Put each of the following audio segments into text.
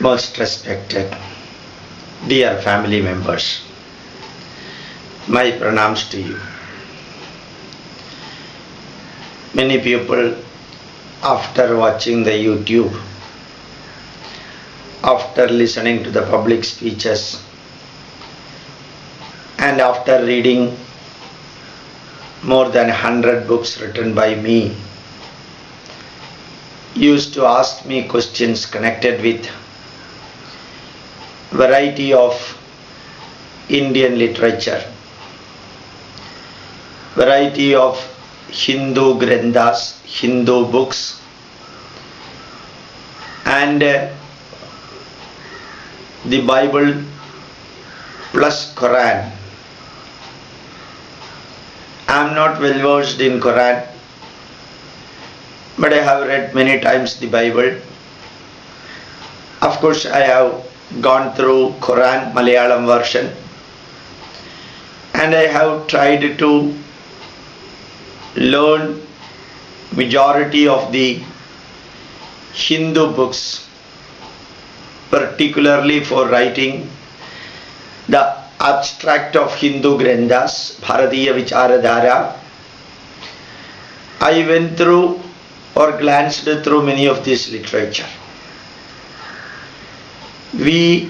Most respected, dear family members, my pranams to you. Many people, after watching the YouTube, after listening to the public speeches, and after reading more than 100 books written by me, used to ask me questions connected with variety of Indian literature, variety of Hindu granthas, Hindu books, and the Bible plus Quran. I am not well versed in Quran, but I have read many times the Bible. Of course, I have gone through Quran Malayalam version, and I have tried to learn majority of the Hindu books, particularly for writing the abstract of Hindu granthas, Bharatiya Vicharadhara. I went through or glanced through many of this literature. We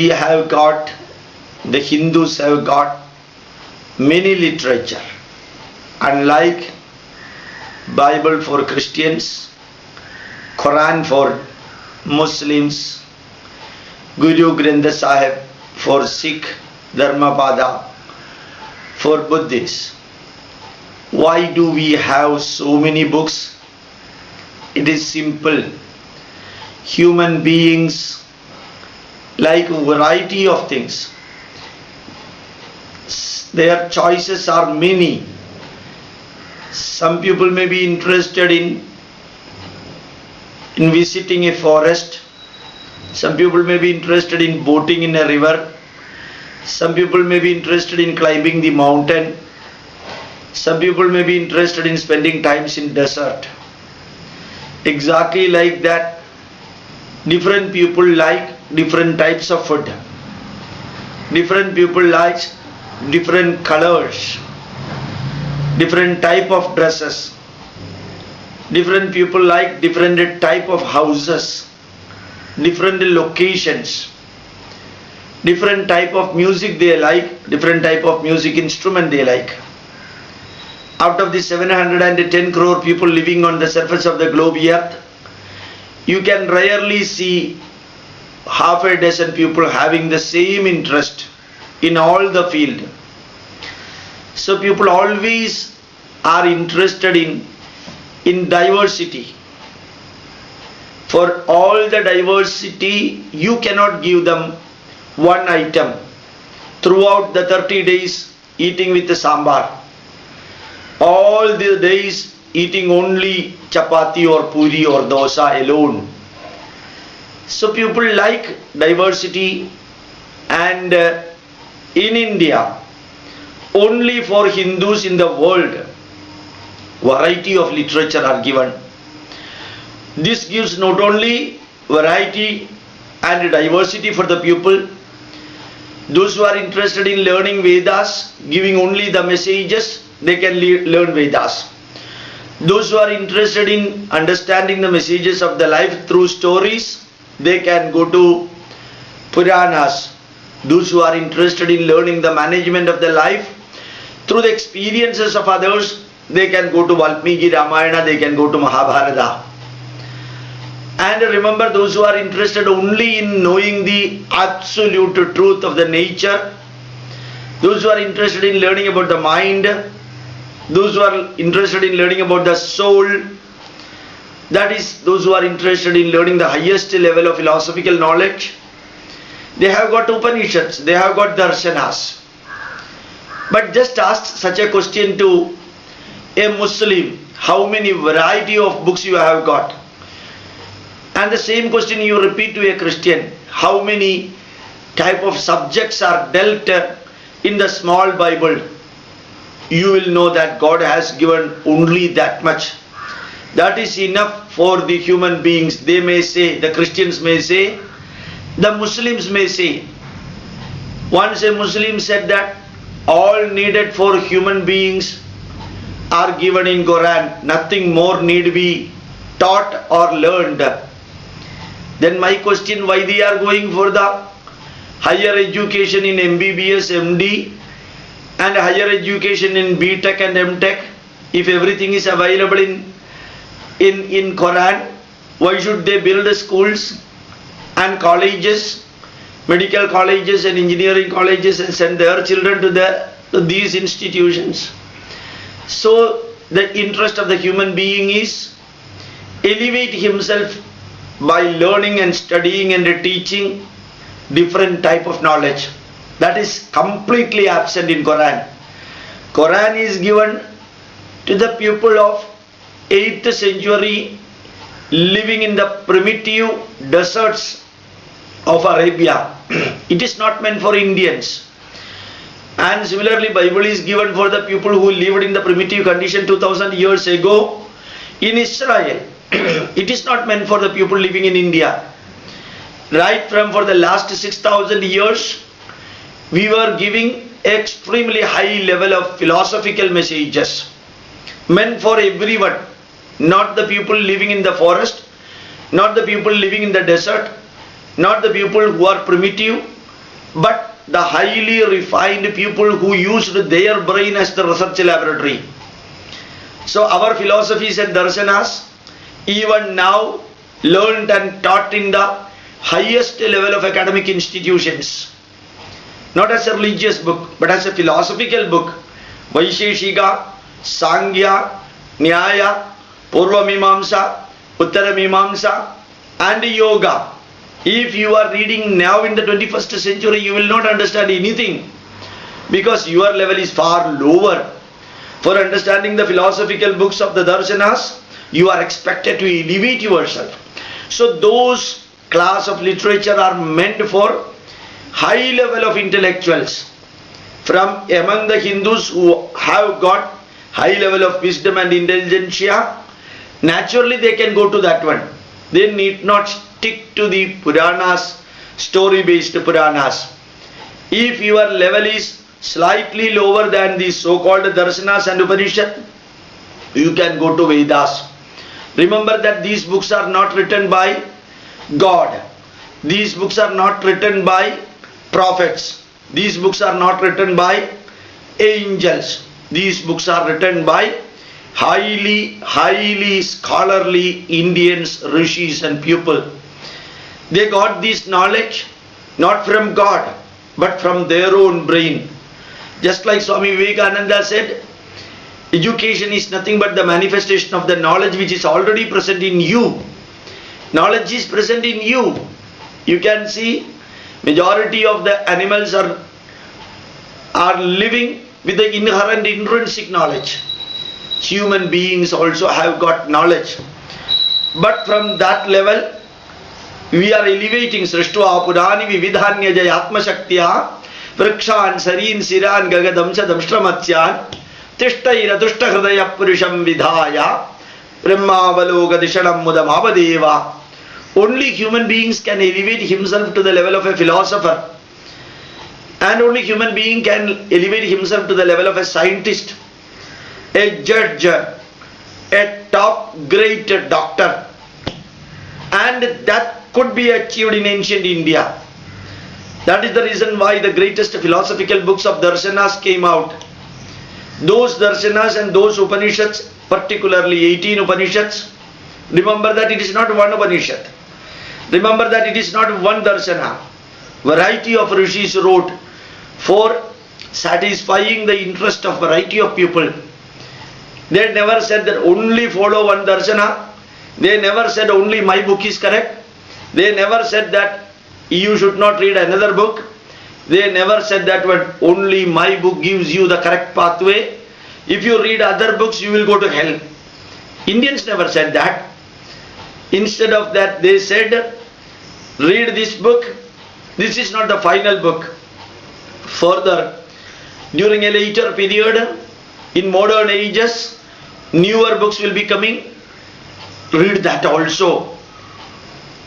have got, the Hindus have got many literature. Unlike Bible for Christians, Quran for Muslims, Guru Granth Sahib for Sikh, Dharmapada for Buddhists. Why do we have so many books? It is simple. Human beings like a variety of things. Their choices are many. Some people may be interested in visiting a forest. Some people may be interested in boating in a river. Some people may be interested in climbing the mountain. Some people may be interested in spending times in desert. Exactly like that, different people like different types of food. Different people like different colors, different type of dresses. Different people like different type of houses, different locations, different type of music they like, different type of music instrument they like. Out of the 710 crore people living on the surface of the globe earth, you can rarely see half a dozen people having the same interest in all the field. So people always are interested in diversity. For all the diversity, you cannot give them one item throughout the 30 days eating with the sambar. All the days eating only chapati or puri or dosa alone. So people like diversity, and in India, only for Hindus in the world, variety of literature are given. This gives not only variety and diversity for the people, those who are interested in learning Vedas, giving only the messages, they can learn Vedas. Those who are interested in understanding the messages of the life through stories, they can go to Puranas. Those who are interested in learning the management of the life through the experiences of others, they can go to Valmiki Ramayana, they can go to Mahabharata. And remember, those who are interested only in knowing the absolute truth of the nature, those who are interested in learning about the mind, those who are interested in learning about the soul, that is, those who are interested in learning the highest level of philosophical knowledge, they have got Upanishads, they have got Darshanas. But just ask such a question to a Muslim, how many variety of books you have got? And the same question you repeat to a Christian, how many type of subjects are dealt in the small Bible? You will know that God has given only that much. That is enough for the human beings. They may say, the Christians may say, The Muslims may say, once a Muslim said that all needed for human beings are given in Quran, nothing more need be taught or learned. Then my question, why they are going for the higher education in MBBS, MD and higher education in BTech and MTech? If everything is available in Quran, why should they build schools and colleges, medical colleges and engineering colleges, and send their children to these institutions? So the interest of the human being is elevate himself by learning and studying and teaching different type of knowledge. That is completely absent in Quran. Quran is given to the people of 8th century living in the primitive deserts of Arabia. It is not meant for Indians. And similarly, Bible is given for the people who lived in the primitive condition 2000 years ago in Israel. It is not meant for the people living in India. Right from for the last 6,000 years, we were giving extremely high level of philosophical messages meant for everyone, not the people living in the forest, not the people living in the desert, not the people who are primitive, but the highly refined people who used their brain as the research laboratory. So our philosophies and darsanas even now learned and taught in the highest level of academic institutions, not as a religious book but as a philosophical book. Vaisheshika, Sankhya, Nyaya, Purva Mimamsa, Uttara Mimamsa and Yoga. If you are reading now in the 21st century, you will not understand anything because your level is far lower. For understanding the philosophical books of the darshanas, you are expected to elevate yourself. So those class of literature are meant for high level of intellectuals. From among the Hindus who have got high level of wisdom and intelligentsia, naturally they can go to that one. They need not stick to the Puranas, story-based Puranas. If your level is slightly lower than the so-called Darshanas and Upanishad, you can go to Vedas. Remember that these books are not written by God. These books are not written by prophets. These books are not written by angels. These books are written by highly scholarly Indians, rishis and people. They got this knowledge not from God but from their own brain. Just like Swami Vivekananda said, education is nothing but the manifestation of the knowledge which is already present in you. Knowledge is present in you. You can see majority of the animals are living with the inherent intrinsic knowledge. Human beings also have got knowledge. But from that level, we are elevating Srishtva Purani Vividhanya Jayatma Shaktya Vrikshan Sarin Siran Gagadamsa Damshtramatsyan Tishtaira Tushta Hridaya Purusham Vidhaya Brahmavaloga Dishanam Mudamabadeva. Only human beings can elevate himself to the level of a philosopher. And only human being can elevate himself to the level of a scientist, a judge, a top great doctor. And that could be achieved in ancient India. That is the reason why the greatest philosophical books of darshanas came out. Those darshanas and those Upanishads, particularly 18 Upanishads, remember that it is not one Upanishad. Remember that it is not one darshana. Variety of rishis wrote for satisfying the interest of variety of people. They never said that only follow one darshana. They never said only my book is correct. They never said that you should not read another book. They never said that only my book gives you the correct pathway. If you read other books, you will go to hell. Indians never said that. Instead of that, they said, read this book. This is not the final book. Further, during a later period, in modern ages, newer books will be coming. Read that also.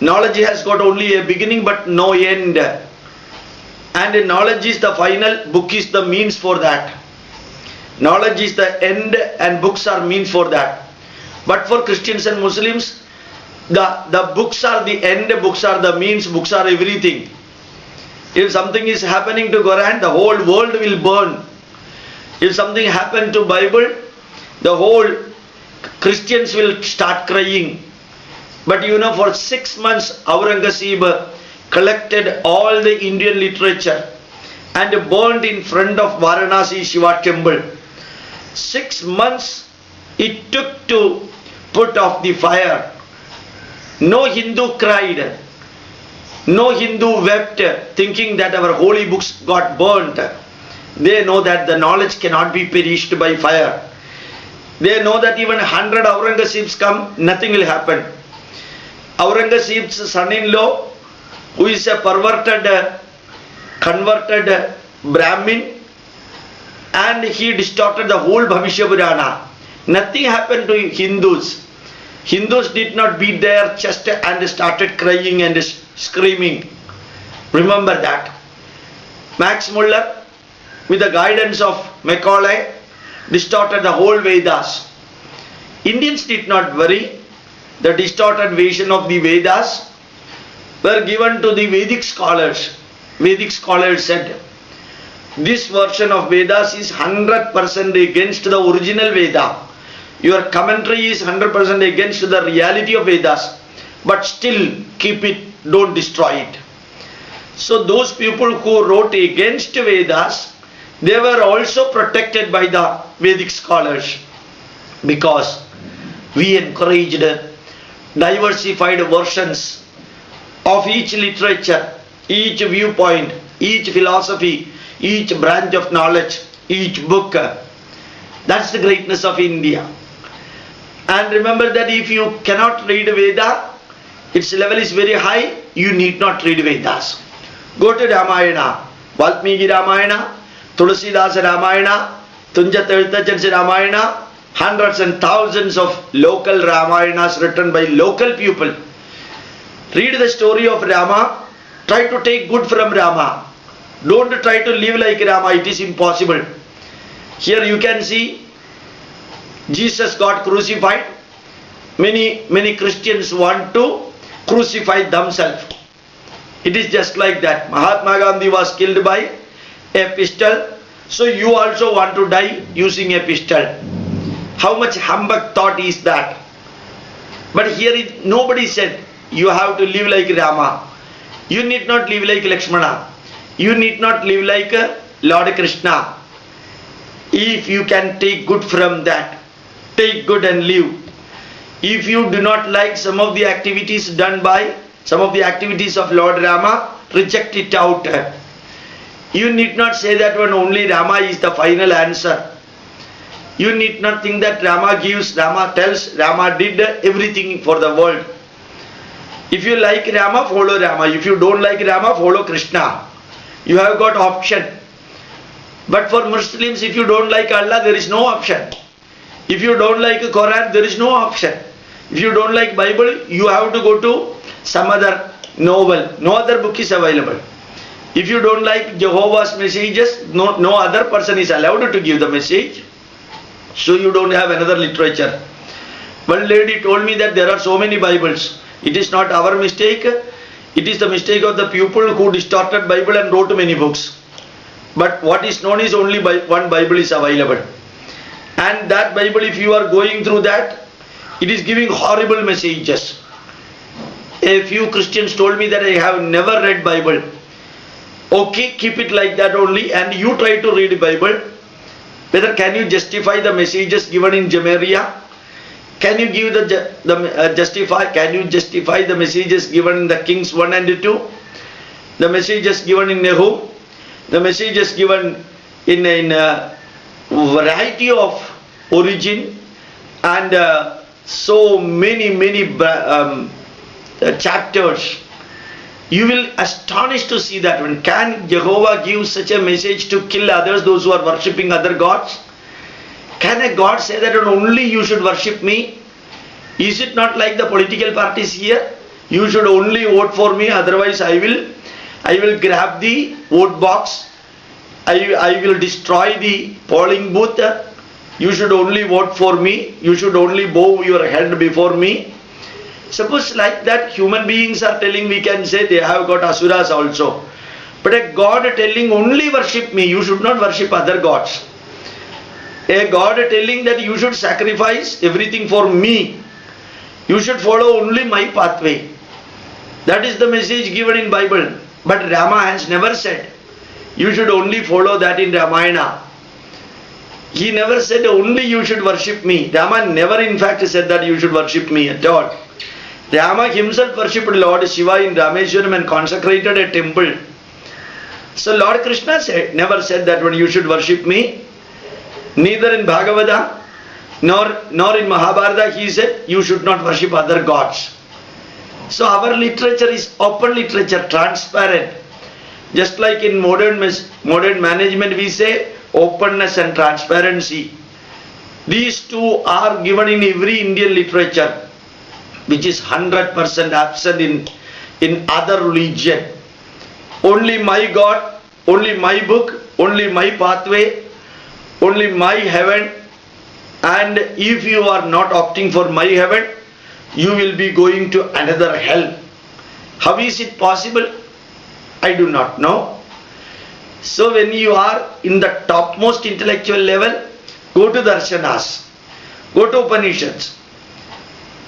Knowledge has got only a beginning but no end. And knowledge is the final, book is the means for that. Knowledge is the end and books are means for that. But for Christians and Muslims, the books are the end, books are the means, books are everything. If something is happening to Quran, the whole world will burn. If something happened to Bible, the whole Christians will start crying. But you know, for 6 months Aurangzeb collected all the Indian literature and burned in front of Varanasi Shiva temple. 6 months it took to put off the fire. No Hindu cried, no Hindu wept thinking that our holy books got burnt. They know that the knowledge cannot be perished by fire. They know that even 100 Aurangzebs come, nothing will happen. Aurangzeb's son-in-law, who is a converted Brahmin, and he distorted the whole Bhavishya Purana. Nothing happened to Hindus. Hindus did not beat their chest and started crying and screaming. Remember that. Max Muller, with the guidance of Macaulay, distorted the whole Vedas. Indians did not worry. The distorted version of the Vedas were given to the Vedic scholars. Vedic scholars said, this version of Vedas is 100% against the original Veda. Your commentary is 100% against the reality of Vedas. But still keep it, don't destroy it. So those people who wrote against Vedas, they were also protected by the Vedic scholars, because we encouraged diversified versions of each literature, each viewpoint, each philosophy, each branch of knowledge, each book. That's the greatness of India. And remember that if you cannot read Veda, its level is very high, you need not read Vedas. Go to Ramayana, Valmiki Ramayana, Tulsidas Ramayana, Tunja Tirthachar's Ramayana, hundreds and thousands of local Ramayanas written by local people. Read the story of Rama, try to take good from Rama. Don't try to live like Rama, it is impossible. Here you can see Jesus got crucified. Many Christians want to crucify themselves. It is just like that. Mahatma Gandhi was killed by a pistol. So you also want to die using a pistol. How much humbug thought is that? But here nobody said you have to live like Rama. You need not live like Lakshmana. You need not live like Lord Krishna. If you can take good from that, take good and live. If you do not like some of the activities done by some of the activities of Lord Rama, reject it out. You need not say that when only Rama is the final answer. You need not think that Rama gives, Rama tells, Rama did everything for the world. If you like Rama, follow Rama. If you don't like Rama, follow Krishna. You have got option. But for Muslims, if you don't like Allah, there is no option. If you don't like Quran, there is no option. If you don't like Bible, you have to go to some other novel. No other book is available. If you don't like Jehovah's messages, no other person is allowed to give the message. So you don't have another literature. One lady told me that there are so many Bibles. It is not our mistake. It is the mistake of the people who distorted Bible and wrote many books. But what is known is only one Bible is available. And that Bible, if you are going through that, it is giving horrible messages. A few Christians told me that I have never read Bible. Okay, keep it like that only, and you try to read Bible. Whether can you justify the messages given in Jemaria? Can you give can you justify the messages given in the Kings 1 and 2? The messages given in Nahum? The messages given in a variety of origin and so many chapters. You will astonish to see that when can Jehovah give such a message to kill others, those who are worshipping other gods? Can a God say that only you should worship me? Is it not like the political parties here? You should only vote for me, otherwise I will grab the vote box. I will destroy the polling booth. You should only vote for me. You should only bow your head before me. Suppose like that human beings are telling, we can say they have got asuras also. But a God telling only worship me, you should not worship other gods. A God telling that you should sacrifice everything for me. You should follow only my pathway. That is the message given in Bible. But Rama has never said, you should only follow that in Ramayana. He never said only you should worship me. Rama never in fact said that you should worship me at all. Rama himself worshipped Lord Shiva in Rameswaram and consecrated a temple. So Lord Krishna never said that when you should worship me. Neither in Bhagavata nor in Mahabharata he said you should not worship other gods. So our literature is open literature, transparent. Just like in modern management we say openness and transparency. These two are given in every Indian literature, which is 100% absent in other religion. Only my God, only my book, only my pathway, only my heaven, and if you are not opting for my heaven, you will be going to another hell. How is it possible? I do not know. So when you are in the topmost intellectual level, go to Darshanas, go to Upanishads.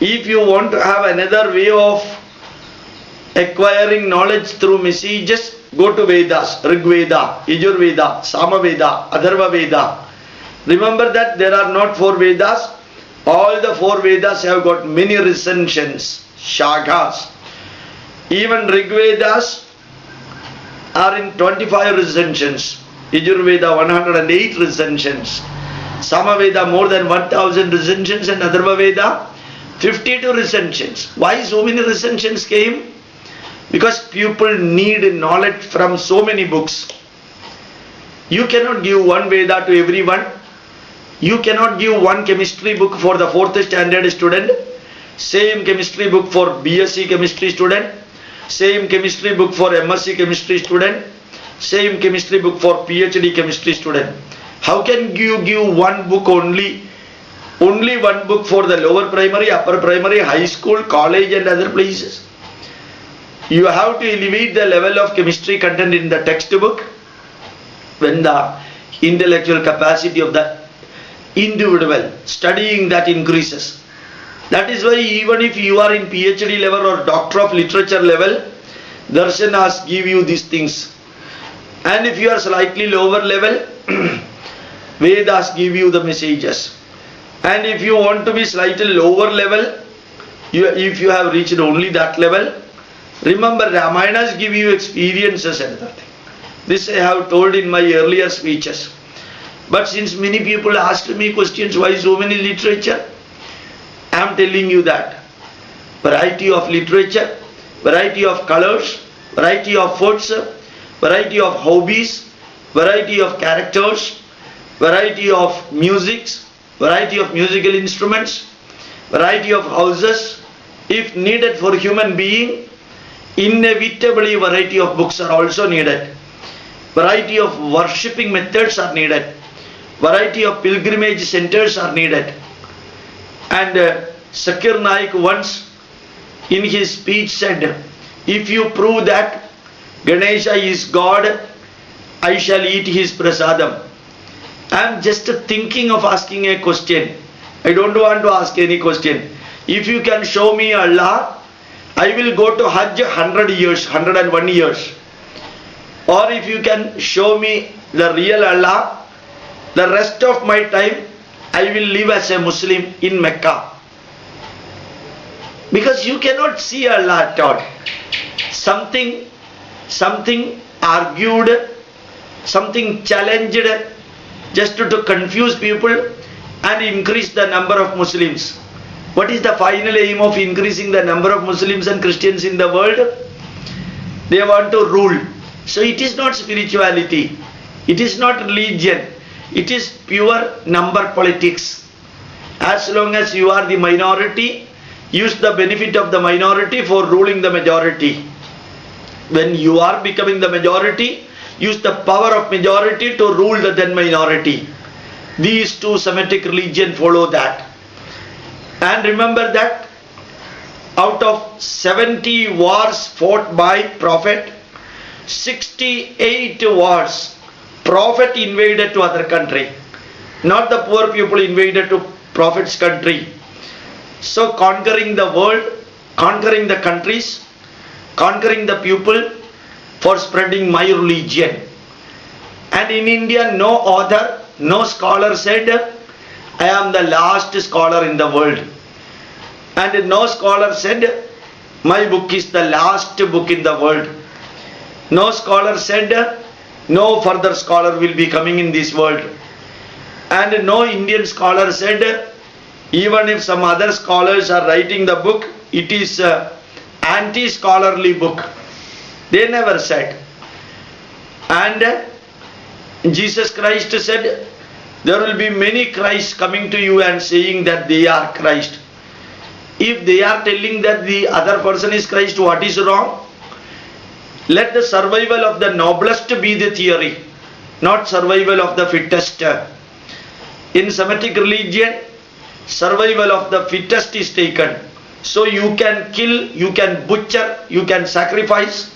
If you want to have another way of acquiring knowledge through messages, go to Vedas, Rig Veda, Yajur Veda, Sama Veda, Atharva Veda. Remember that there are not 4 Vedas. All the 4 Vedas have got many recensions, shakhas. Even Rig Vedas are in 25 recensions. Yajur Veda 108 recensions. Sama Veda more than 1000 recensions, and Atharva Veda 52 recensions. Why so many recensions came? Because people need knowledge from so many books. You cannot give one Veda to everyone. You cannot give one chemistry book for the 4th standard student, same chemistry book for BSc chemistry student, same chemistry book for MSc chemistry student, same chemistry book for PhD chemistry student. How can you give one book only one book for the lower primary, upper primary, high school, college and other places? You have to elevate the level of chemistry content in the textbook when the intellectual capacity of the individual studying that increases. That is why even if you are in PhD level or Doctor of Literature level, Darshanas give you these things. And if you are slightly lower level, Vedas give you the messages. And if you want to be slightly lower level, if you have reached only that level, remember Ramayanas give you experiences and that thing. This I have told in my earlier speeches. But since many people asked me questions, why so many literature? I am telling you that. Variety of literature, variety of colors, variety of foods, variety of hobbies, variety of characters, variety of musics, variety of musical instruments, variety of houses. If needed for human being, inevitably variety of books are also needed. Variety of worshipping methods are needed. Variety of pilgrimage centers are needed. And Zakir Naik once in his speech said, if you prove that Ganesha is God, I shall eat his prasadam. I am just thinking of asking a question. I don't want to ask any question. If you can show me Allah, I will go to Hajj 100 years, 101 years. Or if you can show me the real Allah, the rest of my time I will live as a Muslim in Mecca. Because you cannot see Allah at all. Something argued, something challenged, just to confuse people and increase the number of Muslims. What is the final aim of increasing the number of Muslims and Christians in the world? They want to rule. So it is not spirituality. It is not religion. It is pure number politics. As long as you are the minority, use the benefit of the minority for ruling the majority. When you are becoming the majority, use the power of majority to rule the then minority. These two Semitic religions follow that. And remember that out of 70 wars fought by Prophet, 68 wars Prophet invaded to other country. Not the poor people invaded to Prophet's country. So conquering the world, conquering the countries, conquering the people for spreading my religion. And in India, no author, no scholar said, I am the last scholar in the world. And no scholar said, my book is the last book in the world. No scholar said, no further scholar will be coming in this world. And no Indian scholar said, even if some other scholars are writing the book, it is anti-scholarly book. They never said. And Jesus Christ said, there will be many Christs coming to you and saying that they are Christ. If they are telling that the other person is Christ, what is wrong? Let the survival of the noblest be the theory, not survival of the fittest. In Semitic religion, survival of the fittest is taken. So you can kill, you can butcher, you can sacrifice,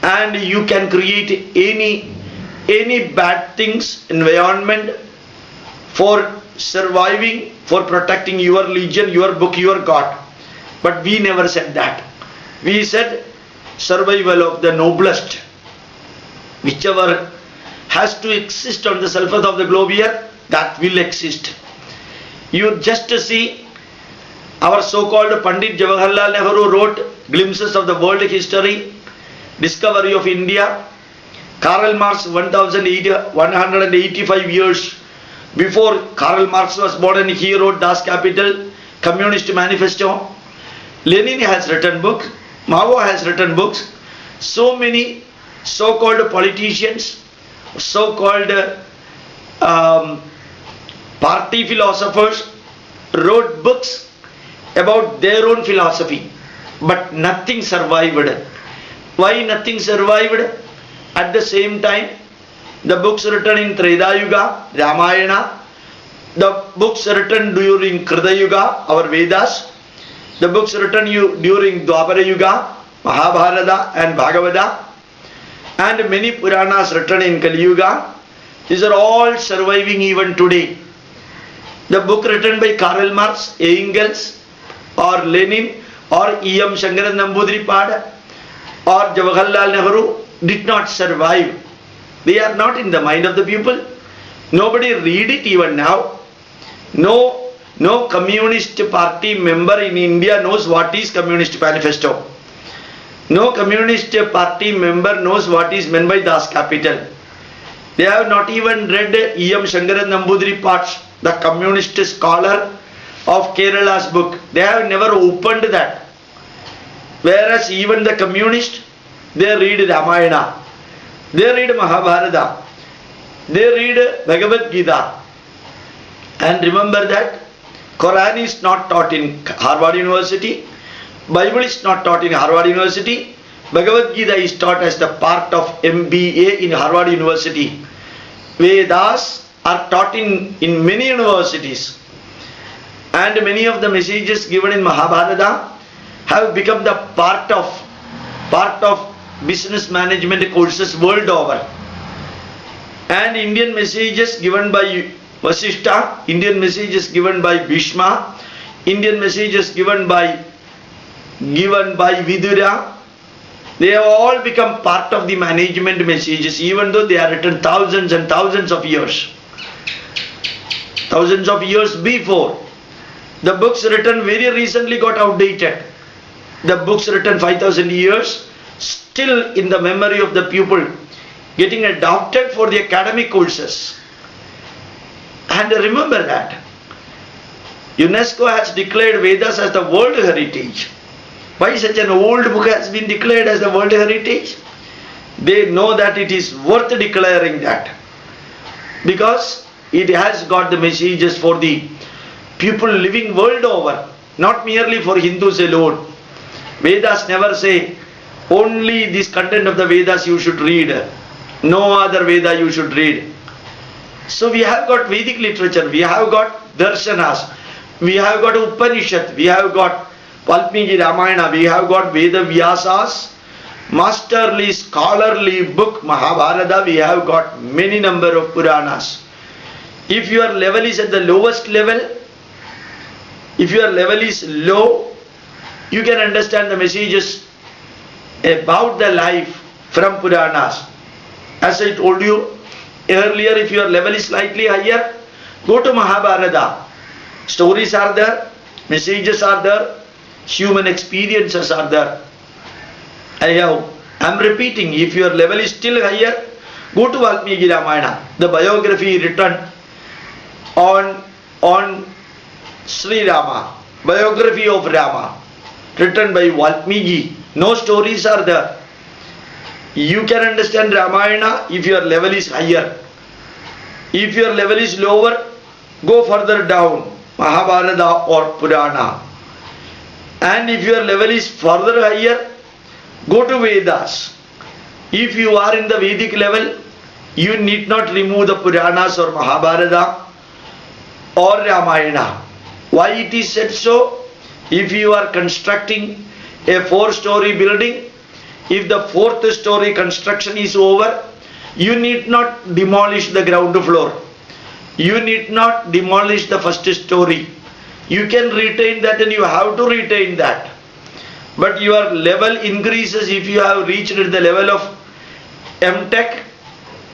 and you can create any bad things, environment for surviving, for protecting your religion, your book, your God. But we never said that. We said survival of the noblest, whichever has to exist on the surface of the globe here, that will exist. You just see, our so-called Pandit Jawaharlal Nehru wrote glimpses of the world history, discovery of India. Karl Marx 185 years before Karl Marx was born, and he wrote Das Kapital, Communist Manifesto. Lenin has written books, Mao has written books. So many so-called politicians, so-called party philosophers wrote books about their own philosophy, but nothing survived. Why nothing survived? At the same time, the books written in Treta Yuga, Ramayana, the books written during Krita Yuga, our Vedas, the books written during Dwapara Yuga, Mahabharata and Bhagavata, and many Puranas written in Kali Yuga, these are all surviving even today. The book written by Karl Marx, Engels, or Lenin, or E.M. Shankaran Namboodiripad, or Jawaharlal Nehru did not survive. They are not in the mind of the people. Nobody read it even now. No Communist Party member in India knows what is Communist Manifesto. No Communist Party member knows what is meant by Das Kapital. They have not even read E.M. Shankaran Namboodiripad, the communist scholar of Kerala's book. They have never opened that. Whereas even the communist, they read Ramayana, they read Mahabharata, they read Bhagavad Gita. And remember that Quran is not taught in Harvard University, Bible is not taught in Harvard University, Bhagavad Gita is taught as the part of MBA in Harvard University. Vedas are taught in many universities. And many of the messages given in Mahabharata have become the part of business management courses world over. And Indian messages given by Vasishtha, Indian messages given by Bhishma, Indian messages given by Vidura, they have all become part of the management messages, even though they are written thousands and thousands of years. Thousands of years before. The books written very recently got outdated. The books written 5,000 years still in the memory of the people, getting adopted for the academic courses. And remember that UNESCO has declared Vedas as the world heritage. Why such an old book has been declared as the world heritage? They know that it is worth declaring that, because it has got the messages for the people living world over. not merely for Hindus alone. Vedas never say only this content of the Vedas you should read, no other Veda you should read. So we have got Vedic literature, we have got Darshanas, we have got Upanishad, we have got Valmiki Ramayana, we have got Veda Vyasa's masterly scholarly book Mahabharata, we have got many number of Puranas. If your level is at the lowest level, if your level is low, you can understand the messages about the life from Puranas. As I told you earlier, if your level is slightly higher, go to Mahabharata. Stories are there, messages are there, human experiences are there. I'm repeating, if your level is still higher, go to Valmiki Ramayana, the biography written on Sri Rama, biography of Rama, written by Valmiki. No stories are there. You can understand Ramayana if your level is higher. If your level is lower, go further down, Mahabharata or Purana. And if your level is further higher, go to Vedas. If you are in the Vedic level, you need not remove the Puranas or Mahabharata or Ramayana. Why it is said so? If you are constructing a 4-story building, if the 4th story construction is over, you need not demolish the ground floor. You need not demolish the 1st story. You can retain that, and you have to retain that. But your level increases if you have reached the level of M.Tech.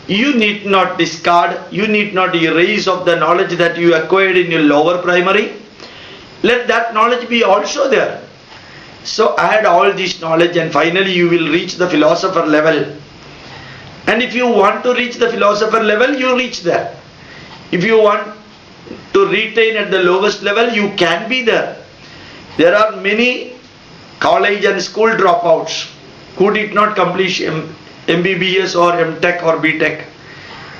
You need not discard, you need not erase of the knowledge that you acquired in your lower primary. Let that knowledge be also there. So add all this knowledge, and finally you will reach the philosopher level. And if you want to reach the philosopher level, you reach there. If you want to retain at the lowest level, you can be there. There are many college and school dropouts who did not complete MBBS or M.Tech or B.Tech.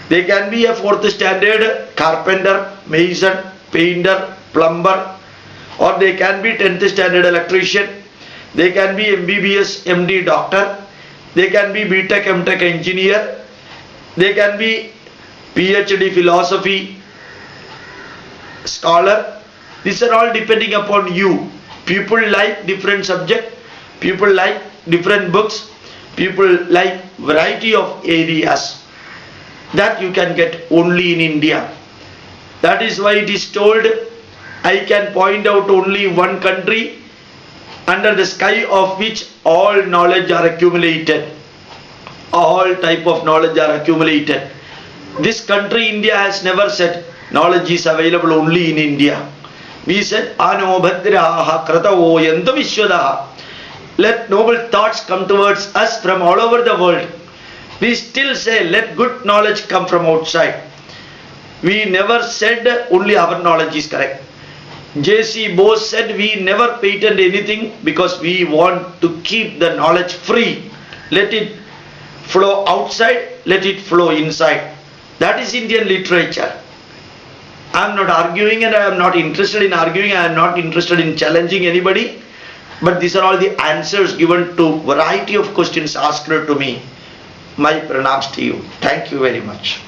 They can be a 4th standard carpenter, mason, painter, plumber, or they can be 10th standard electrician. They can be MBBS, MD doctor. They can be B.Tech, M.Tech engineer. They can be PhD philosophy scholar. These are all depending upon you. People like different subject. People like different books. People like variety of areas. That you can get only in India. That is why it is told, I can point out only one country under the sky of which all knowledge are accumulated. All type of knowledge are accumulated. This country, India, has never said knowledge is available only in India. We said, Ano bhadraha kratavo yantu vishwadaha. Let noble thoughts come towards us from all over the world. We still say, let good knowledge come from outside. We never said only our knowledge is correct. J.C. Bose said we never patent anything because we want to keep the knowledge free. Let it flow outside, let it flow inside. That is Indian literature. I am not arguing, and I am not interested in arguing. I am not interested in challenging anybody. But these are all the answers given to variety of questions asked to me. My pranams to you. Thank you very much.